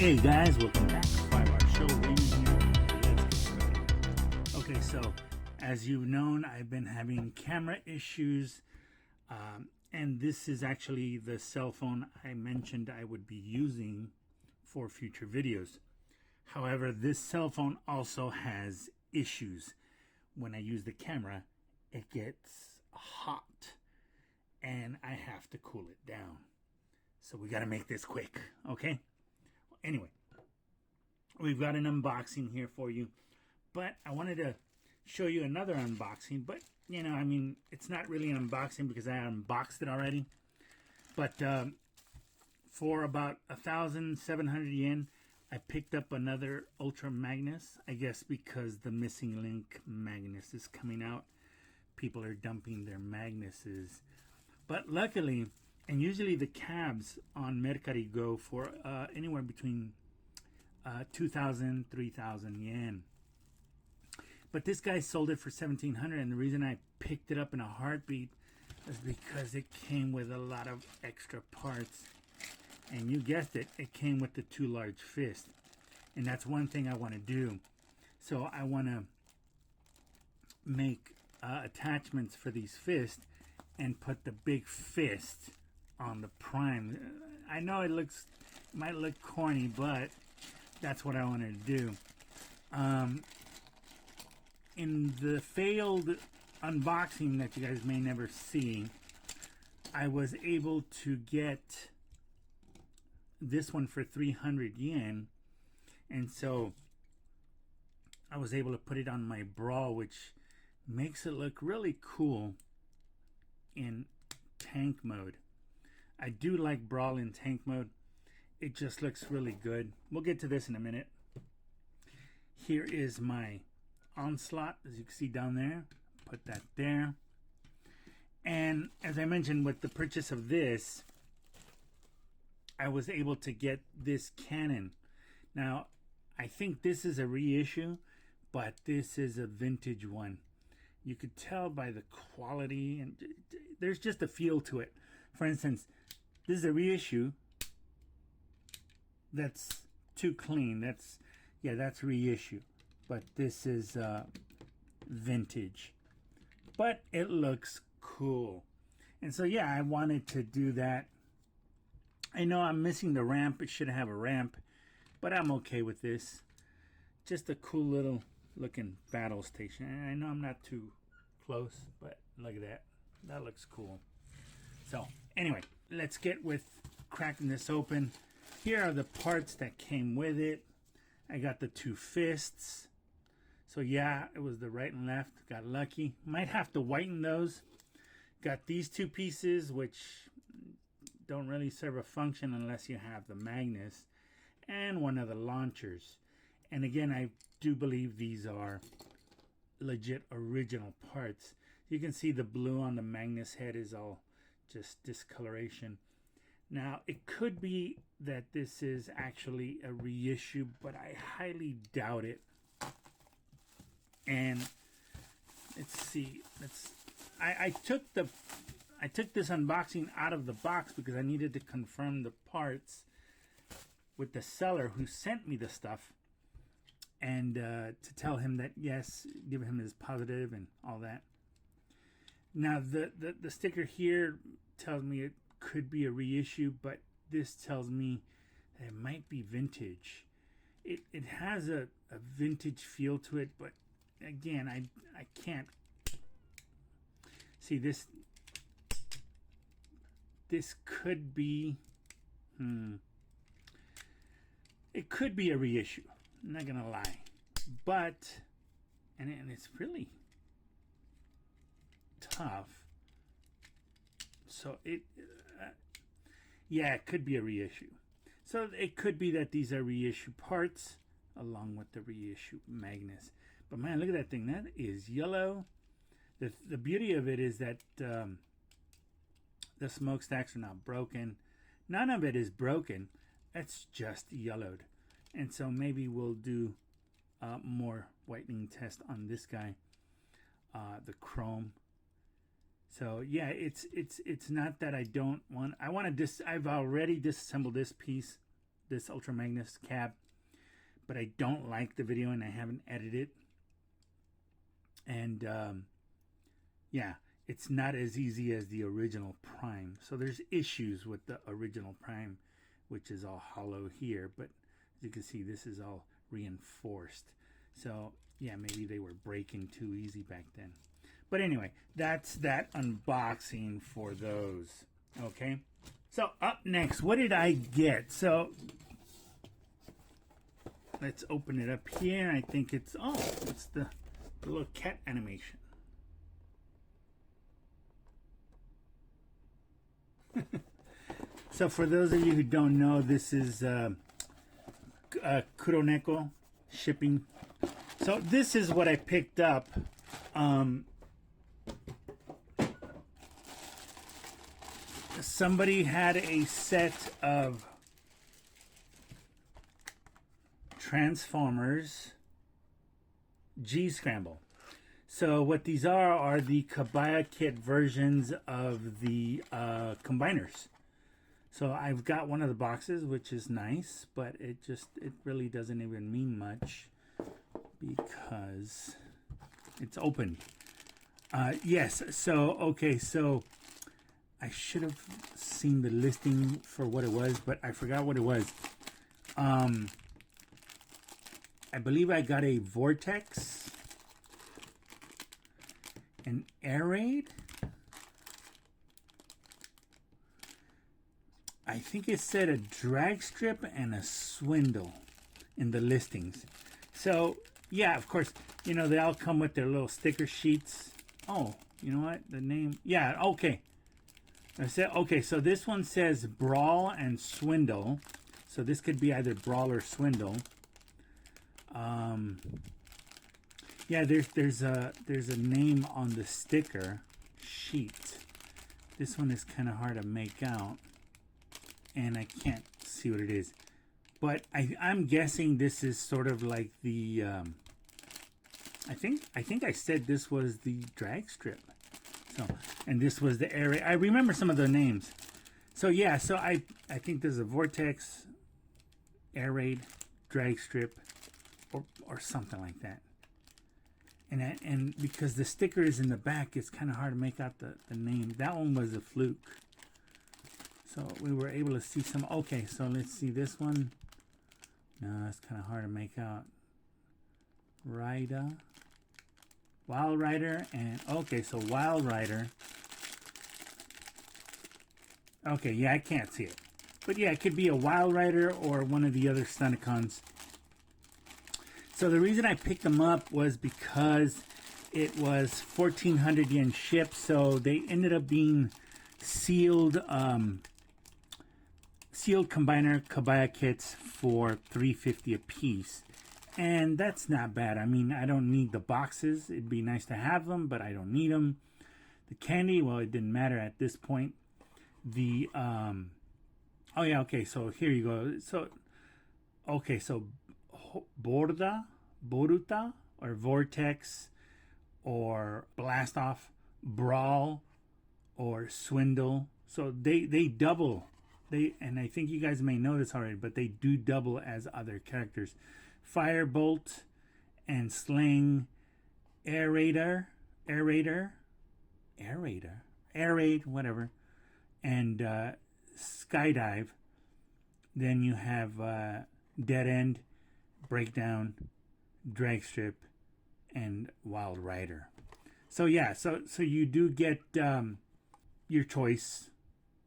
Hey guys, welcome back to 5-Hour Show. Raymond here. Let's get started. Okay, so as you've known, I've been having camera issues, and this is actually the cell phone I mentioned I would be using for future videos. However, this cell phone also has issues. When I use the camera, it gets hot, and I have to cool it down. So we got to make this quick, okay? Anyway, we've got an unboxing here for you, but I wanted to show you another unboxing, but you know, I mean, it's not really an unboxing because I unboxed it already. But for about 1,700 yen, I picked up another Ultra Magnus, I guess because the missing link Magnus is coming out. People are dumping their Magnuses, but luckily, and usually the cabs on Mercari go for anywhere between 2,000, 3,000 yen. But this guy sold it for 1,700, and the reason I picked it up in a heartbeat is because it came with a lot of extra parts. And you guessed it, it came with the 2 large fists. And that's one thing I want to do. So I want to make attachments for these fists and put the big fist on the prime. I know it might look corny, but that's what I wanted to do. In the failed unboxing that you guys may never see, I was able to get this one for 300 yen, and so I was able to put it on my Brawl, which makes it look really cool in tank mode. I do like Brawl in tank mode. It just looks really good. We'll get to this in a minute. Here is my Onslaught, as you can see down there. Put that there. And as I mentioned, with the purchase of this, I was able to get this cannon. Now, I think this is a reissue, but this is a vintage one. You could tell by the quality, and there's just a feel to it. For instance, this is a reissue. That's too clean. That's reissue. But this is vintage. But it looks cool. And so yeah, I wanted to do that. I know I'm missing the ramp. It should have a ramp, but I'm okay with this. Just a cool little looking battle station. And I know I'm not too close, but look at that. That looks cool. So anyway, let's get with cracking this open. Here are the parts that came with it. I got the 2 fists. So yeah, it was the right and left. Got lucky. Might have to whiten those. Got these 2 pieces, which don't really serve a function unless you have the Magnus. And one of the launchers. And again, I do believe these are legit original parts. You can see the blue on the Magnus head is all just discoloration. Now, it could be that this is actually a reissue, but I highly doubt it. And let's see. I took this unboxing out of the box because I needed to confirm the parts with the seller who sent me the stuff, and to tell him that yes, give him his positive and all that. Now the sticker here tells me it could be a reissue, but this tells me that it might be vintage. It has a vintage feel to it, but again, I can't see this. This could be it could be a reissue. I'm not gonna lie, but and it's really tough. So yeah, it could be a reissue. So it could be that these are reissue parts along with the reissue Magnus. But man, look at that thing. That is yellow. The beauty of it is that the smokestacks are not broken. None of it is broken. It's just yellowed. And so maybe we'll do more whitening test on this guy, the chrome. So yeah, it's not that I don't want. I've already disassembled this piece, this Ultra Magnus cab, but I don't like the video and I haven't edited. And yeah, it's not as easy as the original Prime. So there's issues with the original Prime, which is all hollow here, but as you can see, this is all reinforced. So yeah, maybe they were breaking too easy back then. But anyway, that's that unboxing for those. Okay, so up next, what did I get? So let's open it up here. I think it's, oh, it's the little cat animation. So for those of you who don't know, this is Kuroneko shipping. So this is what I picked up. Somebody had a set of Transformers G-Scramble. So what these are the Kabaya kit versions of the combiners. So I've got one of the boxes, which is nice, but it really doesn't even mean much because it's open. Yes, so okay, so I should have seen the listing for what it was, but I forgot what it was. I believe I got a Vortex, an Air Raid. I think it said a drag strip and a swindle in the listings. So yeah, of course, you know, they all come with their little sticker sheets. Oh, you know what? The name, yeah, okay. I said, okay, so this one says Brawl and Swindle. So this could be either Brawl or Swindle. Yeah, there's a name on the sticker sheet. This one is kind of hard to make out, and I can't see what it is. But I'm guessing this is sort of like the. I think I said this was the drag strip. So, and this was the Air Raid. I remember some of the names. So yeah, so I think there's a Vortex, Air Raid, drag strip, or something like that. And because the sticker is in the back, it's kind of hard to make out the name. That one was a fluke. So we were able to see some. Okay, so let's see this one. No, it's kind of hard to make out. Wild Rider, and okay, so Wild Rider. Okay, yeah, I can't see it. But yeah, it could be a Wild Rider or one of the other Stunticons. So the reason I picked them up was because it was 1,400 yen shipped, so they ended up being sealed sealed combiner Kabaya kits for $350 a piece. And that's not bad. I mean, I don't need the boxes. It'd be nice to have them, but I don't need them. The candy, well, it didn't matter at this point. The oh yeah, okay, so here you go. So okay, so Boruta, or Vortex, or Blast Off, Brawl, or Swindle. So they double. And I think you guys may know this already, but they do double as other characters. Firebolt and Sling, Air Raid, whatever, and Skydive. Then you have Dead End, Breakdown, Drag Strip, and Wild Rider. So yeah, so you do get your choice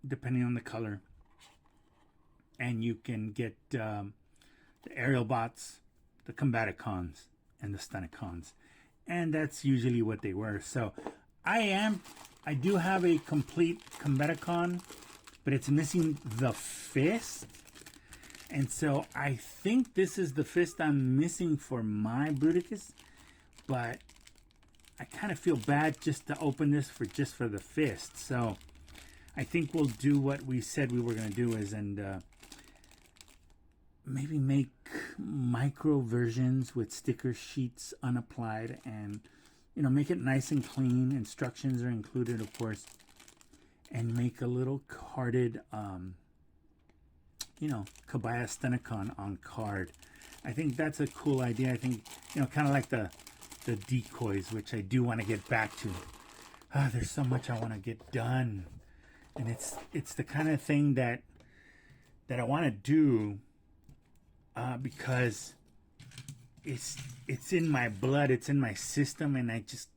depending on the color, and you can get the aerial bots, the Combaticons, and the Stunticons, and that's usually what they were. So I do have a complete Combaticon, but it's missing the fist. And so I think this is the fist I'm missing for my Bruticus, but I kind of feel bad just to open this just for the fist. So I think we'll do what we said we were going to do and maybe make micro versions with sticker sheets unapplied, and make it nice and clean. Instructions are included, of course, and make a little carded you know, Kabaya Plastic on card. I think that's a cool idea. I think, you know, kind of like the decoys, which I do want to get back to. There's so much I want to get done, and it's the kind of thing that I want to do because it's in my blood, it's in my system, and I just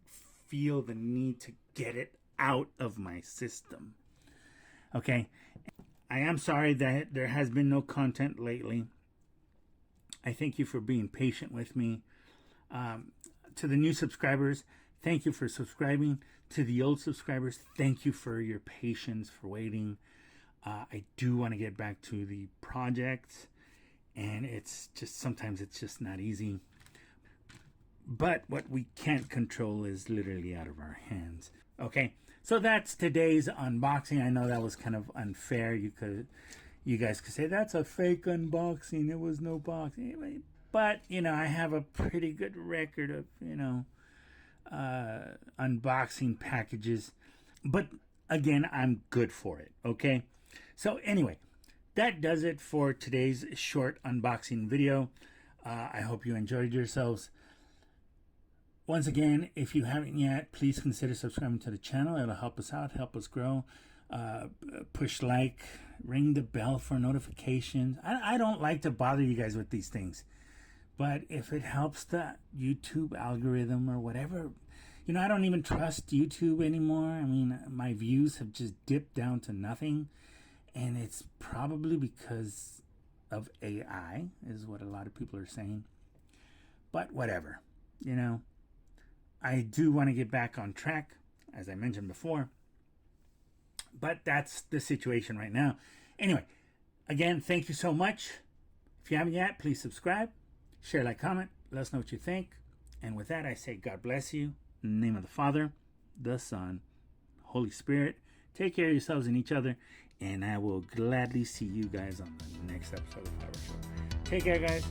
feel the need to get it out of my system. Okay, I am sorry that there has been no content lately. I thank you for being patient with me. To the new subscribers, thank you for subscribing. To the old subscribers, thank you for your patience, for waiting. I do want to get back to the project, and it's just sometimes it's just not easy. But what we can't control is literally out of our hands. Okay, so that's today's unboxing. I know that was kind of unfair. You guys could say that's a fake unboxing. It was no boxing. Anyway, but you know, I have a pretty good record of, you know, unboxing packages. But again, I'm good for it. Okay, so anyway, that does it for today's short unboxing video. I hope you enjoyed yourselves. Once again, if you haven't yet, please consider subscribing to the channel. It'll help us out, help us grow. Push like, ring the bell for notifications. I don't like to bother you guys with these things, but if it helps the YouTube algorithm or whatever, you know, I don't even trust YouTube anymore. I mean, my views have just dipped down to nothing, and it's probably because of AI, is what a lot of people are saying. But whatever, you know, I do want to get back on track, as I mentioned before. But that's the situation right now. Anyway, again, thank you so much. If you haven't yet, please subscribe, share, like, comment, let us know what you think. And with that, I say God bless you. In the name of the Father, the Son, Holy Spirit. Take care of yourselves and each other. And I will gladly see you guys on the next episode of Flower Show. Take care, guys.